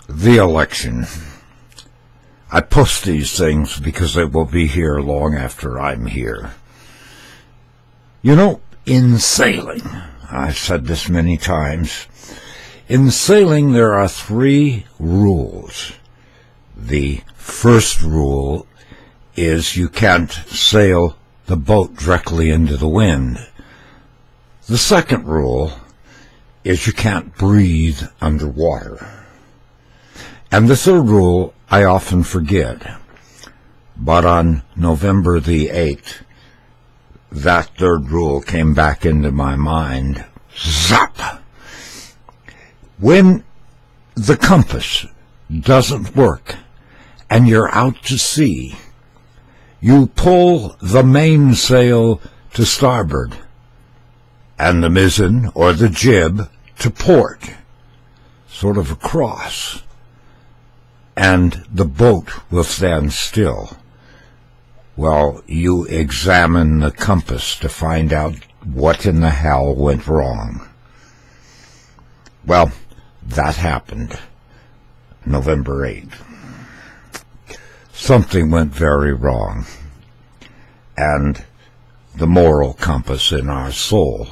The election. I post these things because they will be here long after I'm here. You know, in sailing, I've said this many times, in sailing there are 3 rules. The first rule is you can't sail the boat directly into the wind. The second rule is you can't breathe underwater. And the third rule I often forget. But on November the 8th, that third rule came back into my mind. Zap! When the compass doesn't work and you're out to sea, you pull the mainsail to starboard and the mizzen or the jib to port, sort of across, and the boat will stand still while you examine the compass to find out what in the hell went wrong. Well, that happened November 8th. Something went very wrong, and the moral compass in our soul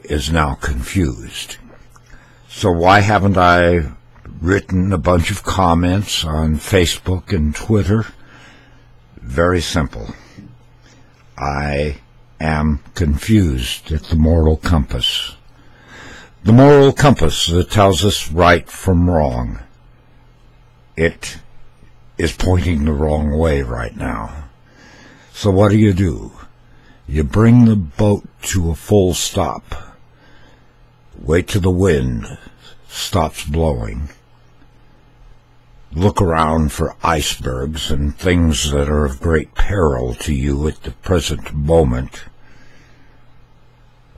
is now confused. So why haven't I written a bunch of comments on Facebook and Twitter? Very simple. I am confused at the moral compass. The moral compass that tells us right from wrong. It is pointing the wrong way right now. So what do? You bring the boat to a full stop. Wait till the wind stops blowing. Look around for icebergs and things that are of great peril to you at the present moment,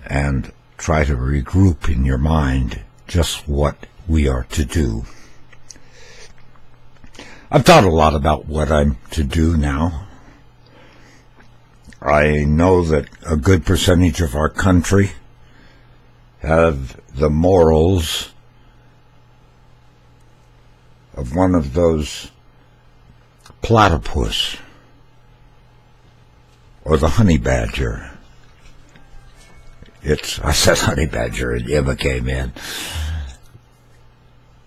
and try to regroup in your mind just what we are to do. I've thought a lot about what I'm to do now. I know that a good percentage of our country have the morals of one of those platypus or the honey badger. I said honey badger and Emma came in.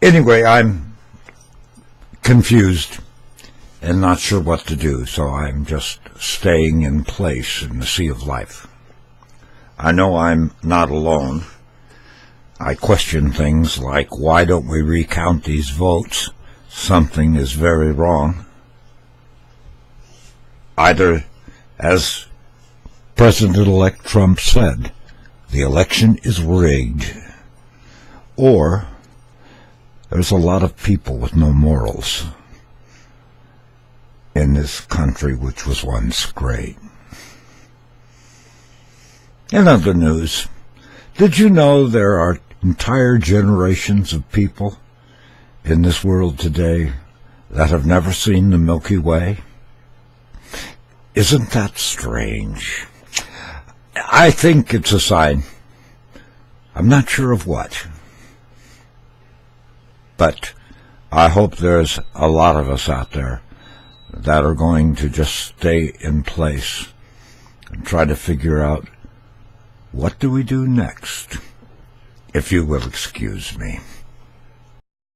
Anyway, I'm confused and not sure what to do, so I'm just staying in place in the sea of life. I know I'm not alone. I question things like, why don't we recount these votes? Something is very wrong. Either, as President-elect Trump said, the election is rigged, or there's a lot of people with no morals in this country which was once great. In other news, did you know there are entire generations of people in this world today that have never seen the Milky Way? Isn't that strange? I think it's a sign. I'm not sure of what. But I hope there's a lot of us out there that are going to just stay in place and try to figure out, what do we do next? If you will excuse me.